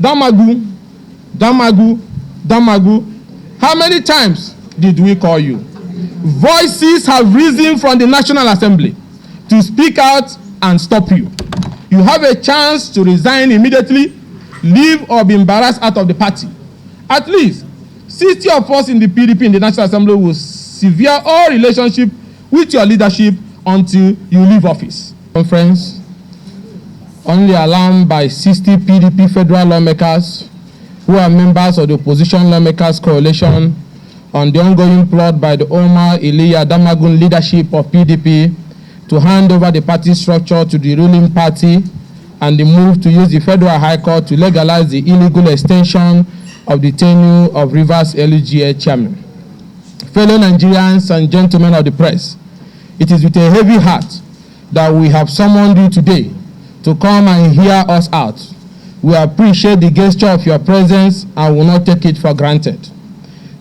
Damagu, Damagu, Damagu. How many times did we call you? Voices have risen from the National Assembly to speak out and stop you. You have a chance to resign immediately, leave or be embarrassed out of the party. At least 60 of us in the PDP in the National Assembly will sever all relationship with your leadership until you leave office. Conference only allowed by 60 PDP federal lawmakers who are members of the opposition lawmakers coalition on the ongoing plot by the Omar Iliya Damagun leadership of PDP to hand over the party structure to the ruling party and the move to use the Federal High Court to legalize the illegal extension of the tenure of Rivers LGA chairman. Fellow Nigerians and gentlemen of the press, it is with a heavy heart that we have summoned you today to come and hear us out. We appreciate the gesture of your presence and will not take it for granted.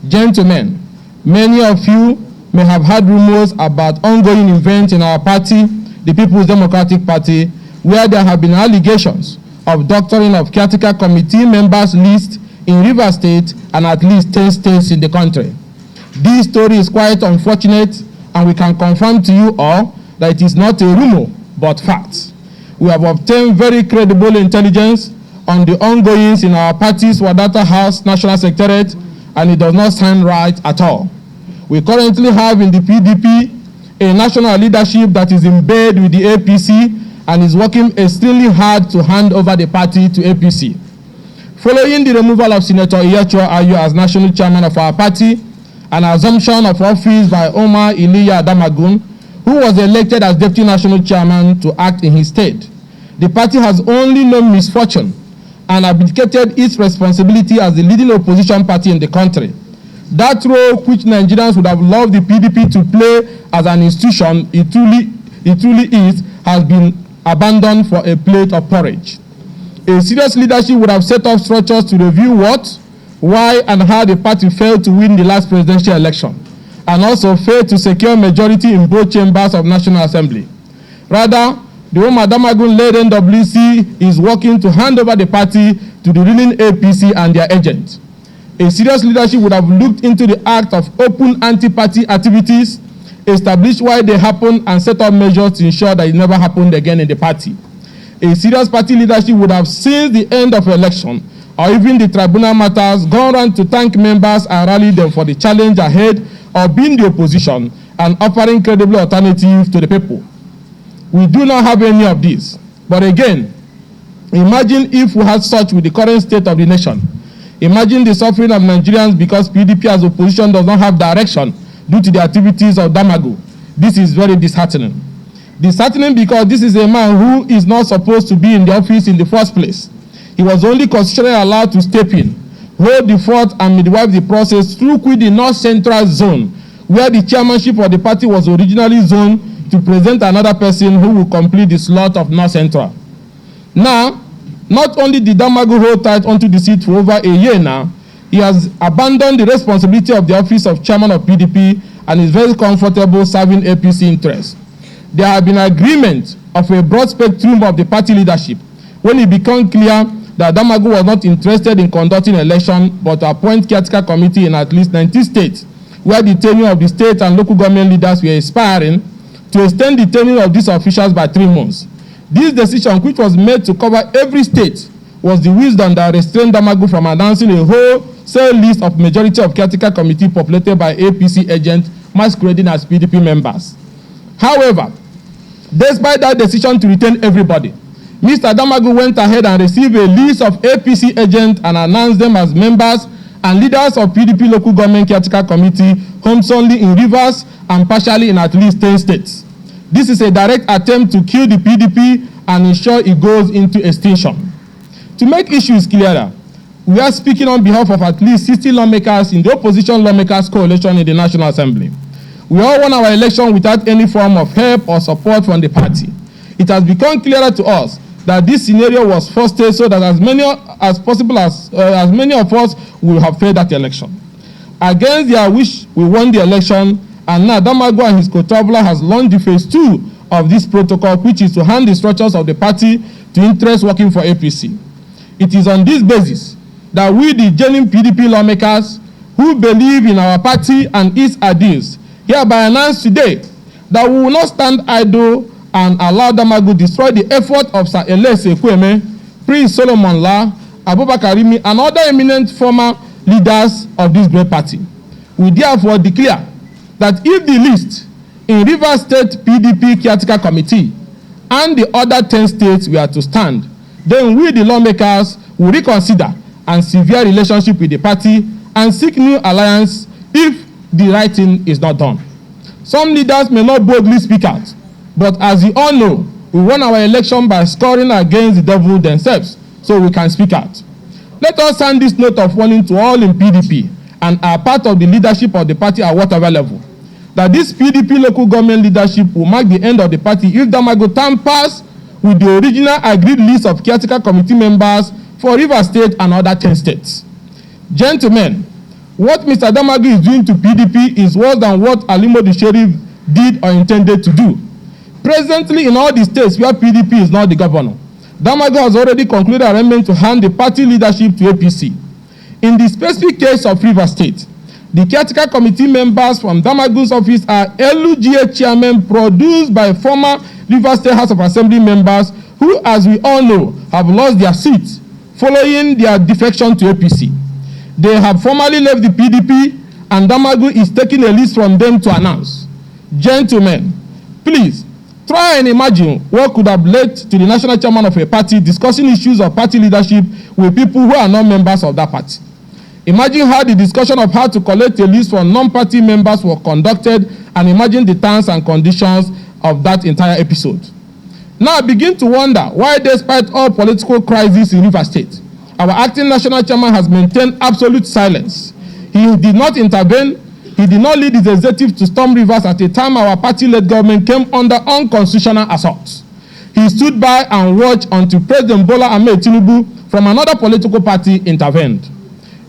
Gentlemen, many of you may have heard rumors about ongoing events in our party, the People's Democratic Party, where there have been allegations of doctoring of caretaker committee members list in Rivers State and at least 10 states in the country. This story is quite unfortunate, and we can confirm to you all that it is not a rumor, but fact. We have obtained very credible intelligence on the ongoings in our party's Wadata House National Secretariat, and it does not sound right at all. We currently have in the PDP a national leadership that is in bed with the APC and is working extremely hard to hand over the party to APC. Following the removal of Senator Iyacho Ayu as national chairman of our party and assumption of office by Omar Iliya Damagun, who was elected as deputy national chairman to act in his stead, the party has only known misfortune and abdicated its responsibility as the leading opposition party in the country. That role which Nigerians would have loved the PDP to play as an institution it truly is, has been abandoned for a plate of porridge. A serious leadership would have set up structures to review what, why, and how the party failed to win the last presidential election, and also failed to secure majority in both chambers of National Assembly. Rather, the Omar Damagun-led NWC is working to hand over the party to the ruling APC and their agents. A serious leadership would have looked into the act of open anti-party activities, established why they happened, and set up measures to ensure that it never happened again in the party. A serious party leadership would have, since the end of the election, or even the tribunal matters, gone around to thank members and rally them for the challenge ahead of being the opposition and offering credible alternatives to the people. We do not have any of this. But again, imagine if we had such with the current state of the nation. Imagine the suffering of Nigerians because PDP as opposition does not have direction due to the activities of Damagu. This is very disheartening. Disheartening because this is a man who is not supposed to be in the office in the first place. He was only constitutionally allowed to step in, hold the fort, and midwife the process through the North Central Zone, where the chairmanship of the party was originally zoned to present another person who will complete the slot of North Central. Now, not only did Damagu hold tight onto the seat for over a year now, he has abandoned the responsibility of the office of chairman of PDP and is very comfortable serving APC interests. There have been agreement of a broad spectrum of the party leadership when it became clear that Damagu was not interested in conducting election but to appoint caretaker committee in at least 90 states, where the tenure of the state and local government leaders were expiring, to extend the tenure of these officials by 3 months. This decision, which was made to cover every state, was the wisdom that restrained Damagu from announcing a wholesale list of majority of caretaker committee populated by APC agents masquerading as PDP members. However, despite that decision to retain everybody, Mr. Damagu went ahead and received a list of APC agents and announced them as members and leaders of PDP local government caretaker committee, homes only in Rivers and partially in at least 10 states. This is a direct attempt to kill the PDP and ensure it goes into extinction. To make issues clearer, we are speaking on behalf of at least 60 lawmakers in the opposition lawmakers coalition in the National Assembly. We all won our election without any form of help or support from the party. It has become clearer to us that this scenario was fostered so that as many of us will have failed that election. Against their wish, we won the election, and now Damagu and his co-traveler has launched the phase 2 of this protocol, which is to hand the structures of the party to interests working for APC. It is on this basis that we, the genuine PDP lawmakers who believe in our party and its ideals, hereby announce today that we will not stand idle and allow Damagu destroy the effort of Sir Elese Kweme, Prince Solomon La, Abubakar Rimi, and other eminent former leaders of this great party. We therefore declare that if the list in Rivers State PDP Caretaker Committee and the other 10 states were to stand, then we, the lawmakers, will reconsider and sever relationship with the party and seek new alliance if the right thing is not done. Some leaders may not boldly speak out, but as you all know, we won our election by scoring against the devil themselves, so we can speak out. Let us send this note of warning to all in PDP and are part of the leadership of the party at whatever level, that this PDP local government leadership will mark the end of the party if Damagu tampers with the original agreed list of caretaker committee members for Rivers State and other 10 states. Gentlemen, what Mr. Damagu is doing to PDP is worse than what Alimo the Sheriff did or intended to do. Presently, in all the states where PDP is not the governor, Damagu has already concluded arrangement to hand the party leadership to APC. In the specific case of Rivers State, the caretaker committee members from Damagu's office are LUGA chairmen produced by former Rivers State House of Assembly members who, as we all know, have lost their seats following their defection to APC. They have formally left the PDP, and Damagu is taking a list from them to announce. Gentlemen, please try and imagine what could have led to the national chairman of a party discussing issues of party leadership with people who are not members of that party. Imagine how the discussion of how to collect a list from non-party members was conducted, and imagine the terms and conditions of that entire episode. Now I begin to wonder why, despite all political crises in Rivers State, our acting national chairman has maintained absolute silence. He did not intervene. He did not lead his executive to storm Rivers at a time our party-led government came under unconstitutional assault. He stood by and watched until President Bola Ahmed Tinubu from another political party intervened.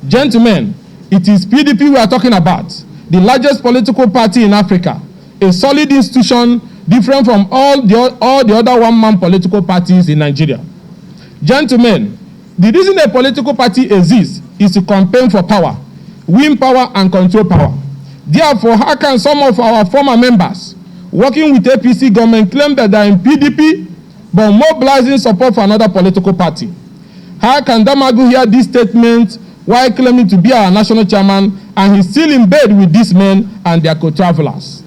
Gentlemen, it is PDP we are talking about, the largest political party in Africa, a solid institution different from all the other one-man political parties in Nigeria. Gentlemen, the reason a political party exists is to campaign for power, win power, and control power. Therefore, how can some of our former members working with APC government claim that they are in PDP but mobilizing support for another political party? How can Damagu hear this statement while claiming to be our national chairman and he's still in bed with these men and their co-travelers?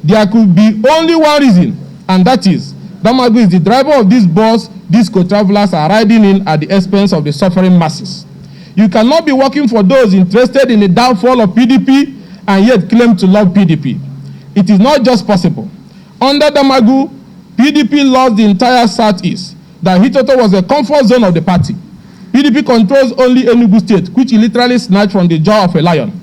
There could be only one reason, and that is Damagu is the driver of this bus these co-travelers are riding in at the expense of the suffering masses. You cannot be working for those interested in the downfall of PDP and yet claim to love PDP. It is not just possible. Under Damagu, PDP lost the entire Southeast. That Hitoto was a comfort zone of the party. PDP controls only Enugu State, which he literally snatched from the jaw of a lion.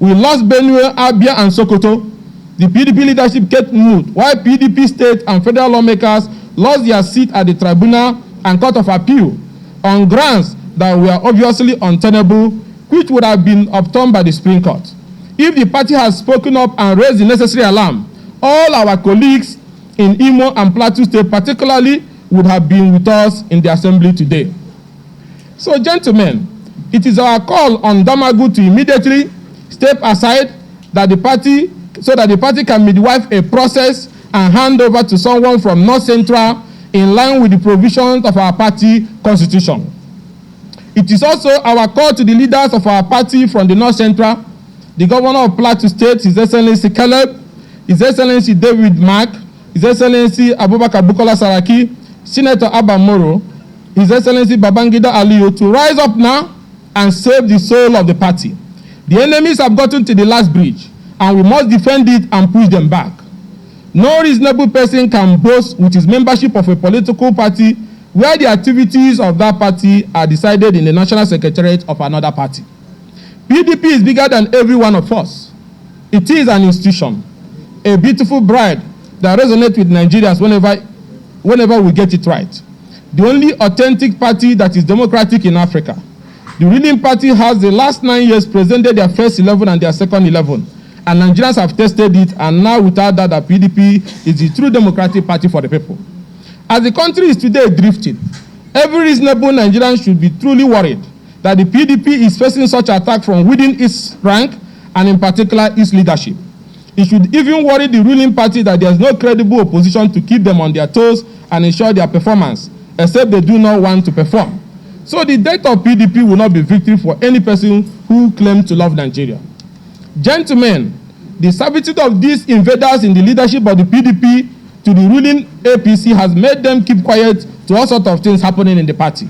We lost Benue, Abia, and Sokoto. The PDP leadership kept mute, while PDP state and federal lawmakers lost their seat at the tribunal and court of appeal on grounds that were obviously untenable, which would have been overturned by the Supreme Court. If the party has spoken up and raised the necessary alarm, all our colleagues in Imo and Plateau State particularly would have been with us in the assembly today. So, gentlemen, it is our call on Damagu to immediately step aside that the party, so that the party can midwife a process and hand over to someone from North Central in line with the provisions of our party constitution. It is also our call to the leaders of our party from the North Central, the governor of Plateau State, His Excellency Caleb, His Excellency David Mark, His Excellency Abubakar Bukola Saraki, Senator Abba Moro, His Excellency Babangida Aliyu, to rise up now and save the soul of the party. The enemies have gotten to the last bridge, and we must defend it and push them back. No reasonable person can boast with his membership of a political party where the activities of that party are decided in the National Secretariat of another party. PDP is bigger than every one of us. It is an institution, a beautiful bride that resonates with Nigerians whenever we get it right. The only authentic party that is democratic in Africa. The ruling party has the last 9 years presented their first 11 and their second 11. And Nigerians have tested it, and now without that, PDP is the true democratic party for the people. As the country is today drifting, Every reasonable Nigerian should be truly worried that the PDP is facing such attack from within its rank and in particular its leadership. It should even worry the ruling party that there is no credible opposition to keep them on their toes and ensure their performance, except they do not want to perform. So the death of PDP will not be victory for any person who claims to love Nigeria. Gentlemen, the servitude of these invaders in the leadership of the PDP to the ruling APC has made them keep quiet to all sorts of things happening in the party.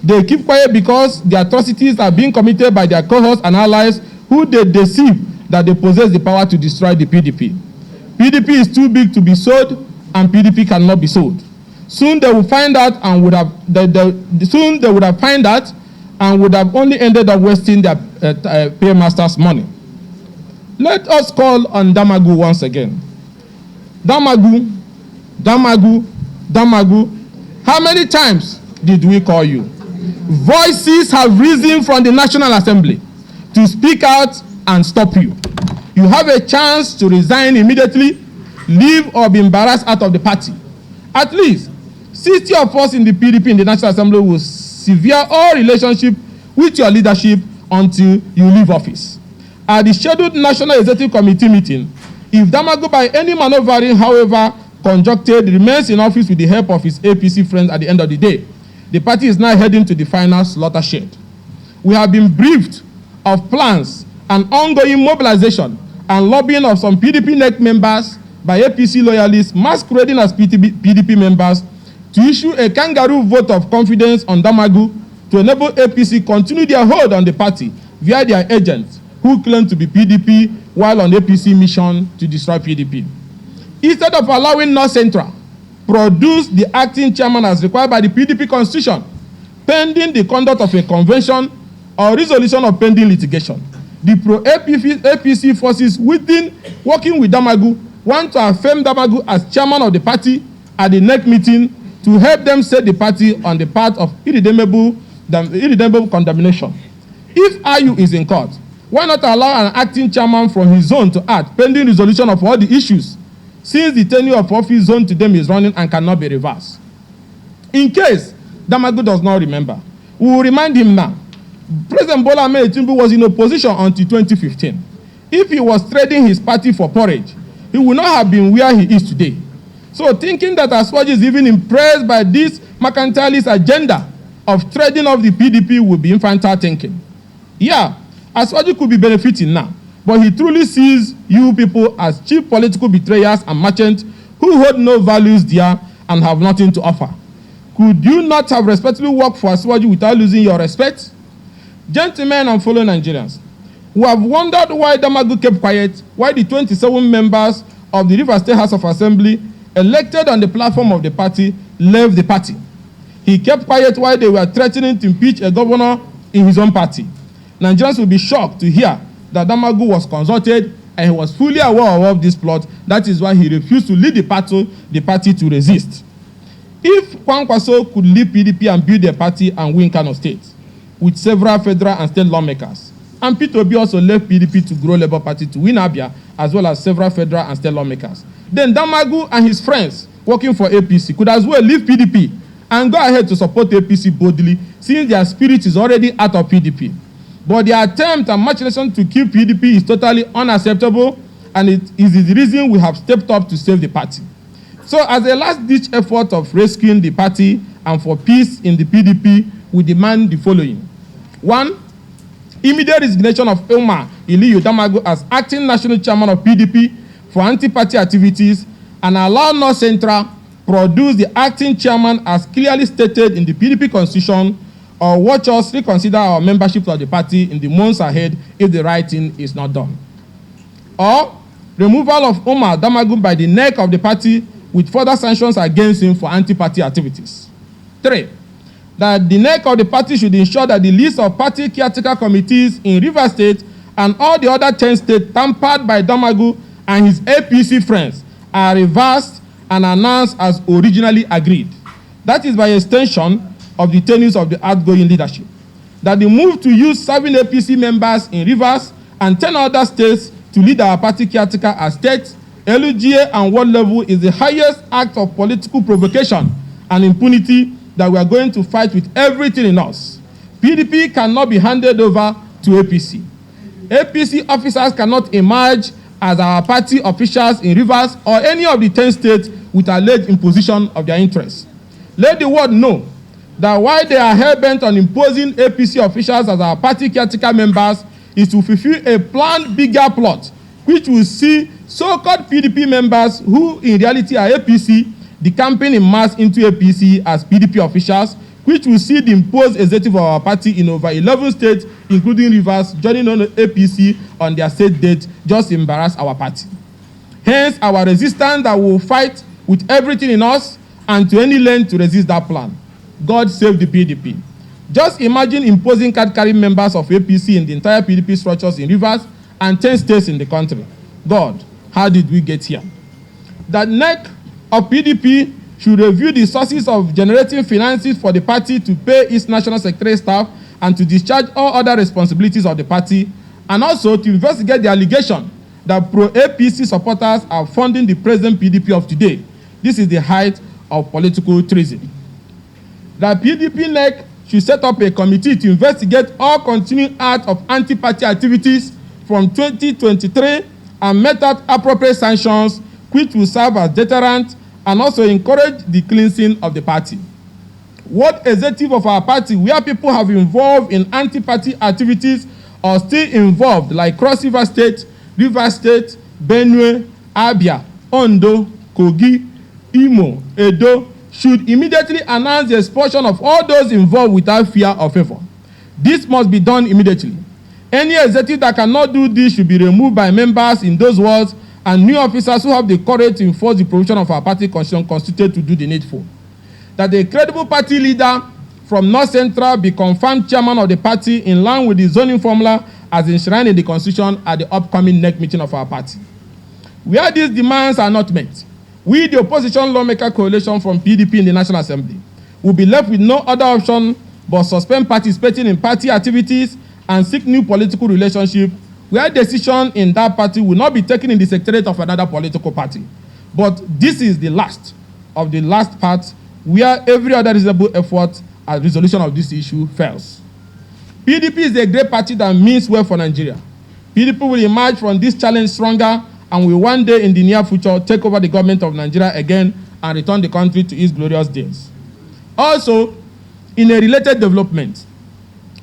They keep quiet because the atrocities are being committed by their cohorts and allies who they deceive that they possess the power to destroy the PDP. PDP is too big to be sold, and PDP cannot be sold. Soon they will find out and would have found out and would have only ended up wasting their paymasters' money. Let us call on Damagu once again. Damagu, Damagu, Damagu. How many times did we call you? Voices have risen from the National Assembly to speak out and stop you. You have a chance to resign immediately, leave or be embarrassed out of the party. At least 60 of us in the PDP in the National Assembly will sever all relationship with your leadership until you leave office. At the scheduled National Executive Committee meeting, if Damagu by any maneuvering, however conjuncted, remains in office with the help of his APC friends at the end of the day, the party is now heading to the final slaughter shed. We have been briefed of plans and ongoing mobilization and lobbying of some PDP NEC members by APC loyalists masquerading as PDP members to issue a kangaroo vote of confidence on Damagu to enable APC continue their hold on the party via their agents who claim to be PDP while on APC mission to destroy PDP. Instead of allowing North Central produce the acting chairman as required by the PDP constitution, pending the conduct of a convention or resolution of pending litigation, the pro-APC forces within working with Damagu want to affirm Damagu as chairman of the party at the next meeting to help them set the party on the path of irredeemable condemnation. If IU is in court, why not allow an acting chairman from his zone to act pending resolution of all the issues, since the tenure of office zone to them is running and cannot be reversed? In case Damagu does not remember, we will remind him now. President Bola Ahmed Tinubu was in opposition until 2015. If he was trading his party for porridge, he would not have been where he is today. So thinking that Aswaji is even impressed by this mercantilist agenda of trading off the PDP would be infantile thinking. Yeah, Aswaji could be benefiting now, but he truly sees you people as cheap political betrayers and merchants who hold no values there and have nothing to offer. Could you not have respectfully worked for Aswaji without losing your respect? Gentlemen and fellow Nigerians, who have wondered why Damagu kept quiet, why the 27 members of the Rivers State House of Assembly elected on the platform of the party left the party. He kept quiet while they were threatening to impeach a governor in his own party. Nigerians will be shocked to hear that Damagu was consulted and he was fully aware of this plot. That is why he refused to lead the party to resist. If Kwankwaso could leave PDP and build a party and win Kano State with several federal and state lawmakers, and Peter Obi also left PDP to grow Labour Party to win Abia, as well as several federal and state lawmakers, then Damagu and his friends working for APC could as well leave PDP and go ahead to support APC boldly, since their spirit is already out of PDP. But their attempt and machination to keep PDP is totally unacceptable, and it is the reason we have stepped up to save the party. So as a last-ditch effort of rescuing the party and for peace in the PDP, we demand the following. 1, immediate resignation of Umar Iliyu Damagu as acting national chairman of PDP for anti-party activities, and allow North Central produce the acting chairman as clearly stated in the PDP constitution, or watch us reconsider our membership of the party in the months ahead if the right thing is not done. Or removal of Umar Damagu by the neck of the party with further sanctions against him for anti-party activities. 3, that the neck of the party should ensure that the list of party caretaker committees in Rivers State and all the other 10 states tampered by Damagu and his APC friends are reversed and announced as originally agreed. That is by extension of the tenures of the outgoing leadership. That the move to use 7 APC members in Rivers and 10 other states to lead our party caretaker as states, LGA and world level is the highest act of political provocation and impunity that we are going to fight with everything in us. PDP cannot be handed over to APC. APC officers cannot emerge as our party officials in Rivers or any of the 10 states with alleged imposition of their interests. Let the world know that while they are hell-bent on imposing APC officials as our party caretaker members is to fulfill a planned bigger plot which will see so-called PDP members who in reality are APC decamping in mass into APC as PDP officials, which will see the imposed executive of our party in over 11 states, including Rivers, joining on APC on their state date, just embarrass our party. Hence, our resistance that will fight with everything in us and to any length to resist that plan. God save the PDP. Just imagine imposing card-carrying members of APC in the entire PDP structures in Rivers and 10 states in the country. God, how did we get here? That NEC of PDP should review the sources of generating finances for the party to pay its national secretary staff and to discharge all other responsibilities of the party, and also to investigate the allegation that pro-APC supporters are funding the present PDP of today. This is the height of political treason. The PDP NEC should set up a committee to investigate all continuing acts of anti-party activities from 2023 and mete out appropriate sanctions which will serve as deterrent and also encourage the cleansing of the party. What executive of our party where people have involved in anti-party activities or still involved like Cross River State, Rivers State, Benue, Abia, Ondo, Kogi, Imo, Edo should immediately announce the expulsion of all those involved without fear or favor. This must be done immediately. Any executive that cannot do this should be removed by members in those wards and new officers who have the courage to enforce the provision of our party constitution constituted to do the needful. That a credible party leader from North Central be confirmed chairman of the party in line with the zoning formula as enshrined in the constitution at the upcoming NEC meeting of our party. Where these demands are not met, we, the opposition lawmaker coalition from PDP in the National Assembly, will be left with no other option but suspend participating in party activities and seek new political relationship where decision in that party will not be taken in the secretariat of another political party. But this is the last of the last part where every other reasonable effort at resolution of this issue fails. PDP is a great party that means well for Nigeria. PDP will emerge from this challenge stronger and will one day in the near future take over the government of Nigeria again and return the country to its glorious days. Also, in a related development,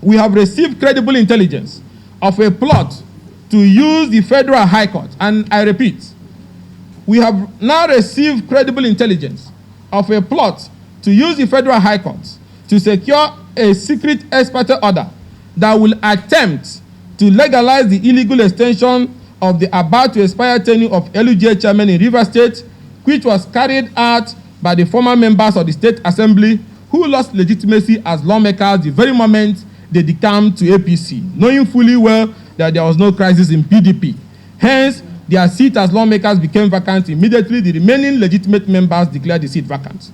we have received credible intelligence of a plot to use the Federal High Court, and I repeat, we have now received credible intelligence of a plot to use the Federal High Court to secure a secret expert order that will attempt to legalize the illegal extension of the about to expire tenure of LUGA chairman in Rivers State, which was carried out by the former members of the State Assembly who lost legitimacy as lawmakers the very moment they decamped to APC, knowing fully well that there was no crisis in PDP. Hence, their seat as lawmakers became vacant immediately. The remaining legitimate members declared the seat vacant.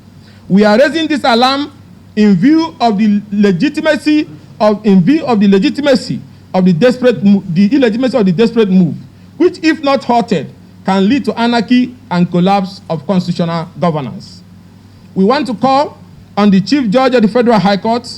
We are raising this alarm in view of the illegitimacy of the desperate move, which, if not halted, can lead to anarchy and collapse of constitutional governance. We want to call on the Chief Judge of the Federal High Court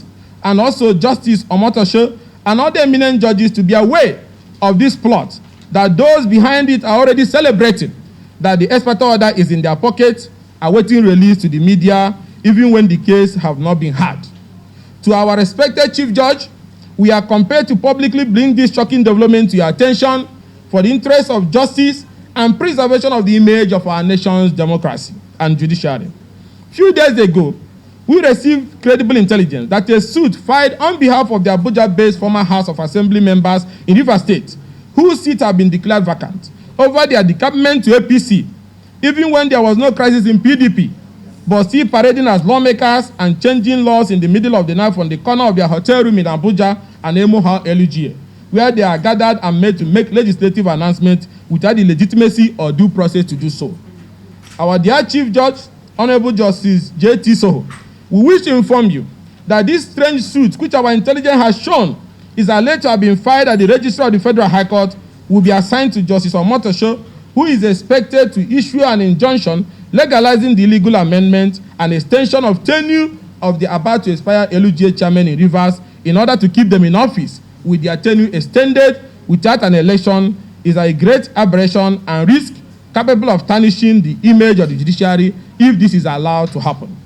and also Justice Omotosho and other eminent judges to be aware of this plot, that those behind it are already celebrating that the expert order is in their pocket, awaiting release to the media, even when the case have not been heard. To our respected Chief Judge, we are compelled to publicly bring this shocking development to your attention for the interest of justice and preservation of the image of our nation's democracy and judiciary. Few days ago, we received credible intelligence that a suit filed on behalf of the Abuja-based former House of Assembly members in Rivers State, whose seats have been declared vacant, over their decampment to APC, even when there was no crisis in PDP, but still parading as lawmakers and changing laws in the middle of the night from the corner of their hotel room in Abuja and Emoha LUGA, where they are gathered and made to make legislative announcements without the legitimacy or due process to do so. Our dear Chief Judge, Honorable Justice J.T. Soho, we wish to inform you that this strange suit, which our intelligence has shown is alleged to have been filed at the Registrar of the Federal High Court, will be assigned to Justice Omotosho, who is expected to issue an injunction legalizing the illegal amendment and extension of tenure of the about-to-expire LUGA chairmen in Rivers in order to keep them in office with their tenure extended without an election is a great aberration and risk capable of tarnishing the image of the judiciary if this is allowed to happen.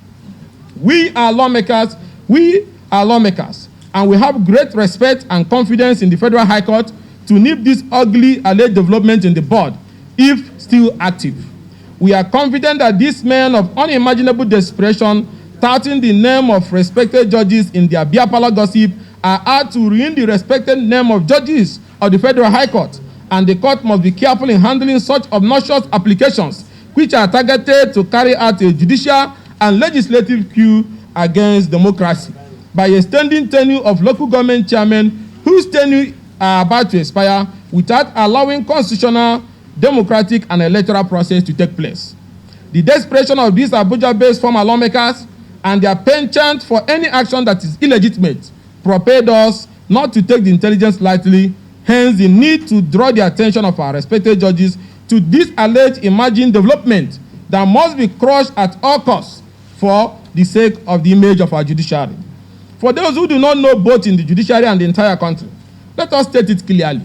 We are lawmakers, and we have great respect and confidence in the Federal High Court to nip this ugly alleged development in the bud, if still active. We are confident that these men of unimaginable desperation, touting the name of respected judges in their beer parlor gossip, are out to ruin the respected name of judges of the Federal High Court, and the court must be careful in handling such obnoxious applications which are targeted to carry out a judicial and legislative coup against democracy by extending tenure of local government chairmen whose tenure are about to expire without allowing constitutional, democratic, and electoral process to take place. The desperation of these Abuja-based former lawmakers and their penchant for any action that is illegitimate propelled us not to take the intelligence lightly, hence the need to draw the attention of our respected judges to this alleged emerging development that must be crushed at all costs for the sake of the image of our judiciary. For those who do not know both in the judiciary and the entire country, let us state it clearly.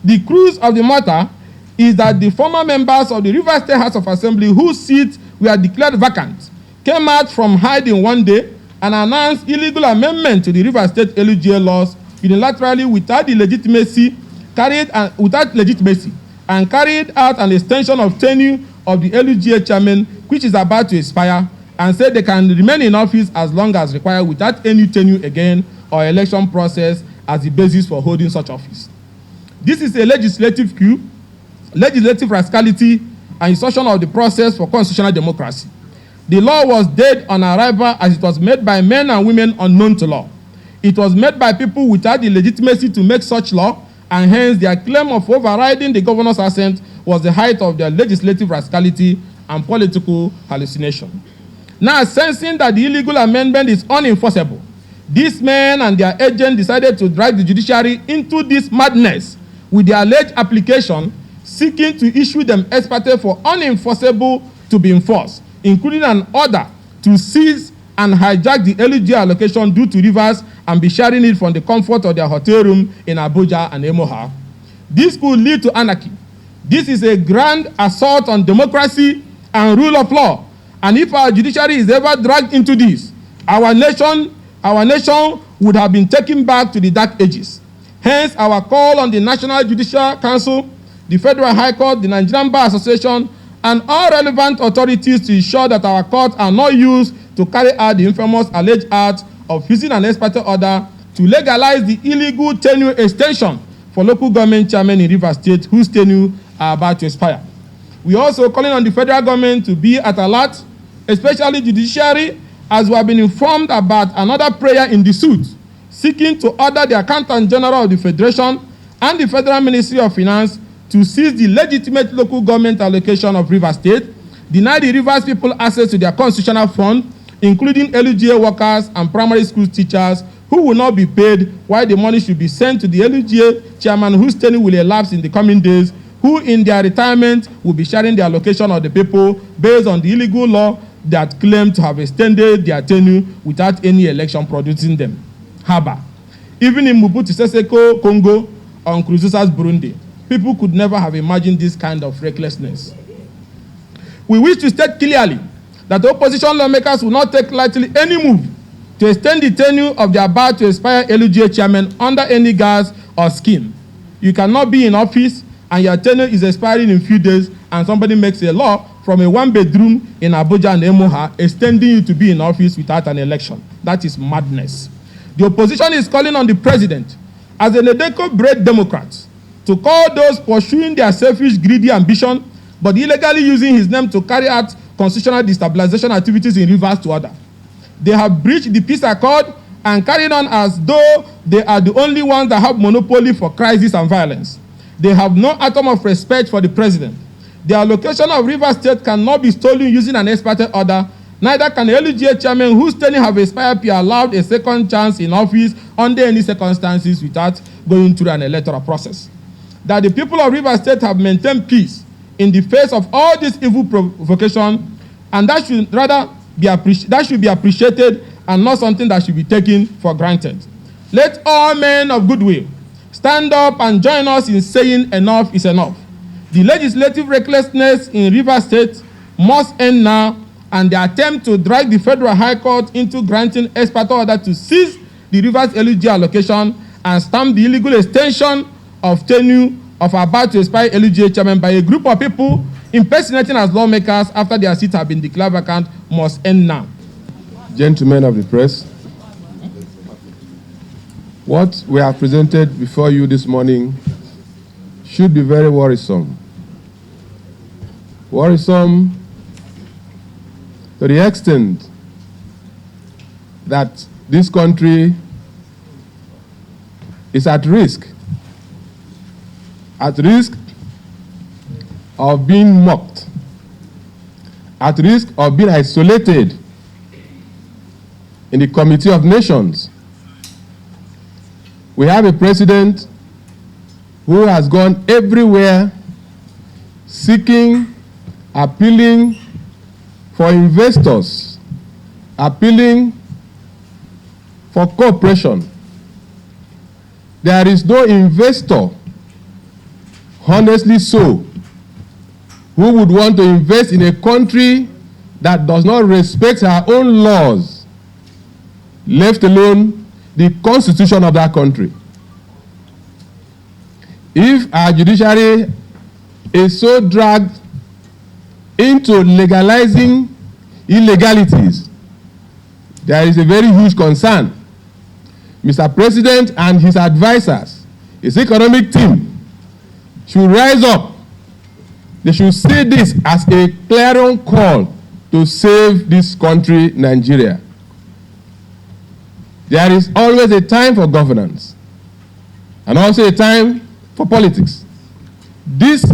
The crux of the matter is that the former members of the Rivers State House of Assembly whose seats were declared vacant came out from hiding one day and announced illegal amendment to the Rivers State LUGA laws unilaterally without legitimacy and carried out an extension of tenure of the LUGA chairman which is about to expire, and said they can remain in office as long as required without any tenure again or election process as the basis for holding such office. This is a legislative coup, legislative rascality, and insertion of the process for constitutional democracy. The law was dead on arrival as it was made by men and women unknown to law. It was made by people without the legitimacy to make such law, and hence their claim of overriding the governor's assent was the height of their legislative rascality and political hallucination. Now, sensing that the illegal amendment is unenforceable, these men and their agents decided to drag the judiciary into this madness with their alleged application seeking to issue them ex parte for unenforceable to be enforced, including an order to seize and hijack the LUGA allocation due to Rivers and be sharing it from the comfort of their hotel room in Abuja and Emoha. This could lead to anarchy. This is a grand assault on democracy and rule of law. And if our judiciary is ever dragged into this, our nation would have been taken back to the dark ages. Hence, our call on the National Judicial Council, the Federal High Court, the Nigerian Bar Association, and all relevant authorities to ensure that our courts are not used to carry out the infamous alleged act of using an ex parte order to legalize the illegal tenure extension for local government chairmen in Rivers State whose tenure are about to expire. We are also calling on the federal government to be at alert, especially the judiciary, as we have been informed about another prayer in the suit, seeking to order the Accountant General of the Federation and the Federal Ministry of Finance to seize the legitimate local government allocation of Rivers State, deny the Rivers people access to their constitutional fund, including LUGA workers and primary school teachers who will not be paid, while the money should be sent to the LUGA chairman whose tenure will elapse in the coming days, who in their retirement will be sharing the allocation of the people based on the illegal law that claim to have extended their tenure without any election producing them. Haba. Even in Mobutu Sese Seko, Congo, or Nkurunziza's Burundi, people could never have imagined this kind of recklessness. We wish to state clearly that the opposition lawmakers will not take lightly any move to extend the tenure of the about to expire LUGA chairman under any guise or scheme. You cannot be in office and your tenure is expiring in a few days and somebody makes a law from a one-bedroom in Abuja and Emoha extending you to be in office without an election. That is madness. The opposition is calling on the president, as a Nedeko-bred Democrat, to call those pursuing their selfish, greedy ambition, but illegally using his name to carry out constitutional destabilization activities in Rivers to order. They have breached the peace accord and carried on as though they are the only ones that have monopoly for crisis and violence. They have no atom of respect for the president. The allocation of Rivers State cannot be stolen using an ex parte order. Neither can a LUGA chairman whose tenure have expired be allowed a second chance in office under any circumstances without going through an electoral process. That the people of Rivers State have maintained peace in the face of all this evil provocation, and that should be appreciated and not something that should be taken for granted. Let all men of goodwill stand up and join us in saying enough is enough. The legislative recklessness in Rivers State must end now, and the attempt to drag the Federal High Court into granting expert order to seize the Rivers LUG allocation and stamp the illegal extension of tenure of about to expire LUGA chairman by a group of people impersonating as lawmakers after their seats have been declared vacant must end now. Gentlemen of the press, what we have presented before you this morning should be very worrisome. Worrisome to the extent that this country is at risk of being mocked, at risk of being isolated in the Committee of Nations. We have a president who has gone everywhere seeking, appealing for investors, appealing for cooperation. There is no investor, honestly so, who would want to invest in a country that does not respect her own laws, left alone the constitution of that country. If our judiciary is so dragged into legalizing illegalities, there is a very huge concern. Mr. President and his advisors, his economic team, should rise up. They should see this as a clarion call to save this country, Nigeria. There is always a time for governance and also a time for politics. This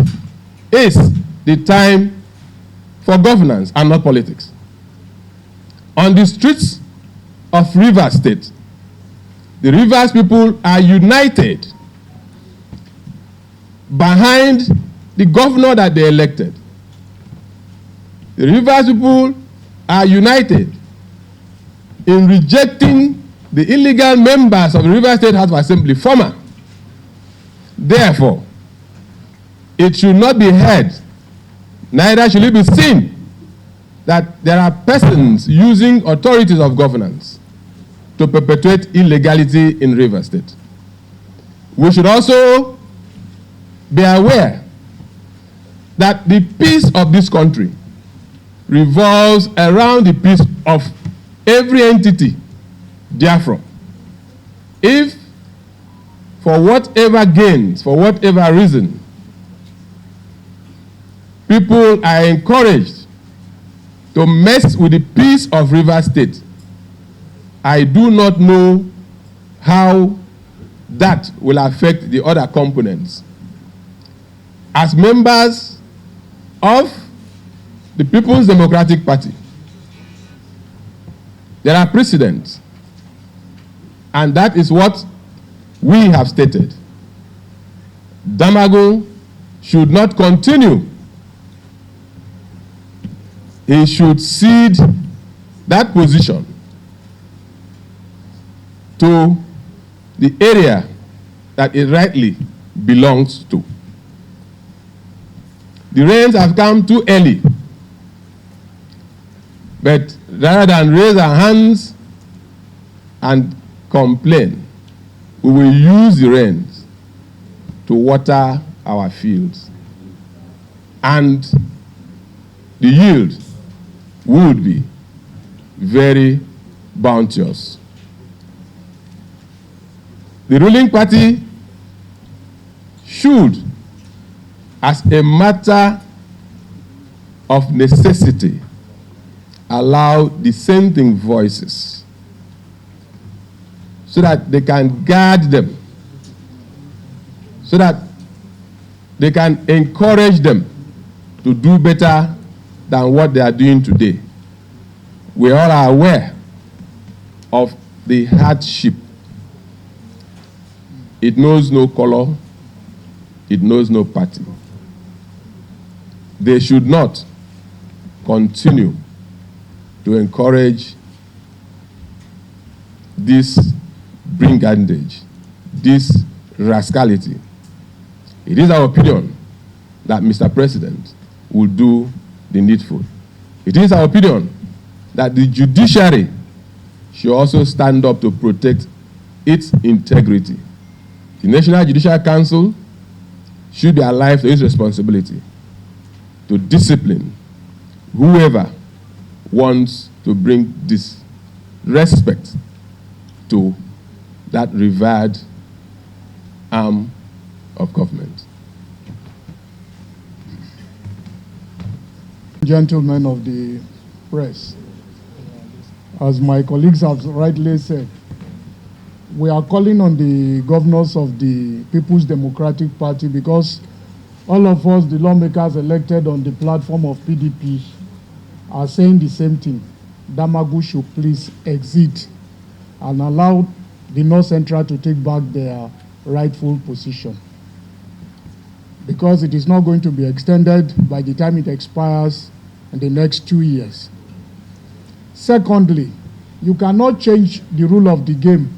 is the time for governance and not politics. On the streets of Rivers State, the Rivers people are united behind the governor that they elected. The Rivers people are united in rejecting the illegal members of the Rivers State House of Assembly, former. Therefore, it should not be heard, neither should it be seen, that there are persons using authorities of governance to perpetuate illegality in Rivers State. We should also be aware that the peace of this country revolves around the peace of every entity. Therefore, if for whatever gains, for whatever reason, people are encouraged to mess with the peace of Rivers State, I do not know how that will affect the other components. As members of the People's Democratic Party, there are precedents, and that is what we have stated. Damagu should not continue. He should cede that position to the area that it rightly belongs to. The rains have come too early, but rather than raise our hands and complain, we will use the rains to water our fields, and the yield would be very bounteous. The ruling party should, as a matter of necessity, allow dissenting voices so that they can guard them, so that they can encourage them to do better than what they are doing today. We all are aware of the hardship. It knows no color, it knows no party. They should not continue to encourage this brigandage, this rascality. It is our opinion that Mr. President will do the needful. It is our opinion that the judiciary should also stand up to protect its integrity. The National Judicial Council should be alive to its responsibility to discipline whoever wants to bring disrespect to that revered arm of government. Gentlemen of the press, as my colleagues have rightly said, we are calling on the governors of the People's Democratic Party because all of us, the lawmakers elected on the platform of PDP, are saying the same thing. Damagu should please exit and allow the North Central to take back their rightful position, because it is not going to be extended by the time it expires in the next 2 years. Secondly, you cannot change the rule of the game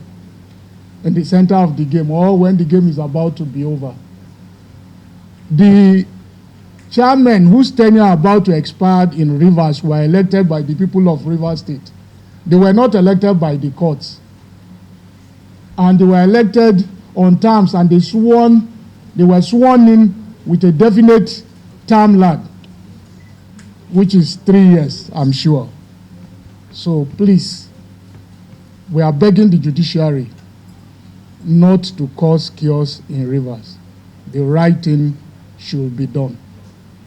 in the center of the game or when the game is about to be over. The chairmen whose tenure are about to expire in Rivers were elected by the people of Rivers State. They were not elected by the courts. And they were elected on terms, and they were sworn in with a definite term lag, which is 3 years, I'm sure. So please, we are begging the judiciary not to cause chaos in Rivers. The right thing should be done.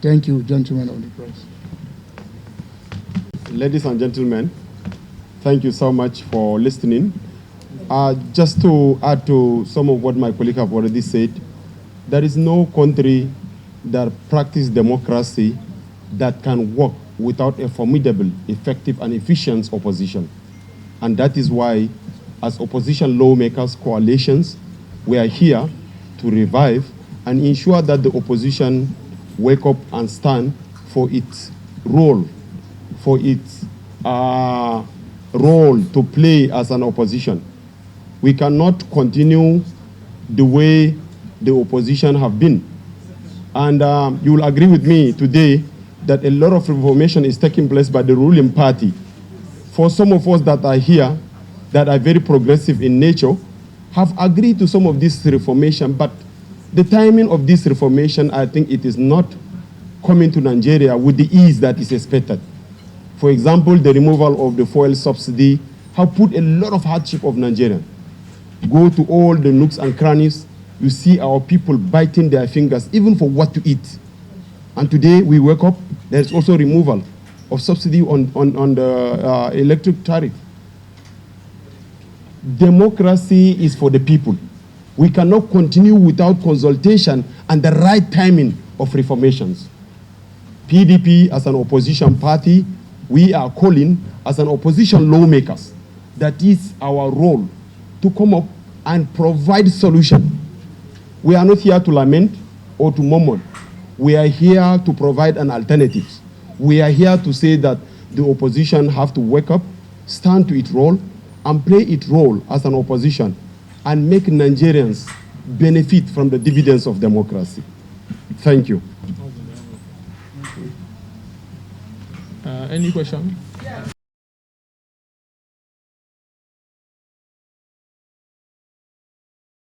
Thank you, gentlemen of the press. Ladies and gentlemen, thank you so much for listening. Just to add to some of what my colleagues have already said, there is no country that practices democracy that can work without a formidable, effective, and efficient opposition. And that is why, as opposition lawmakers, coalitions, we are here to revive and ensure that the opposition wake up and stand for its role, for its role to play as an opposition. We cannot continue the way the opposition have been. And you will agree with me today that a lot of reformation is taking place by the ruling party. For some of us that are here, that are very progressive in nature, have agreed to some of this reformation, but the timing of this reformation, I think it is not coming to Nigeria with the ease that is expected. For example, the removal of the fuel subsidy have put a lot of hardship of Nigerians. Go to all the nooks and crannies, you see our people biting their fingers, even for what to eat. And today we wake up, there's also removal of subsidy on the electric tariff. Democracy is for the people. We cannot continue without consultation and the right timing of reformations. PDP, as an opposition party, we are calling as an opposition lawmakers. That is our role, to come up and provide solution. We are not here to lament or to murmur. We are here to provide an alternative. We are here to say that the opposition have to wake up, stand to its role, and play its role as an opposition, and make Nigerians benefit from the dividends of democracy. Thank you. Any question?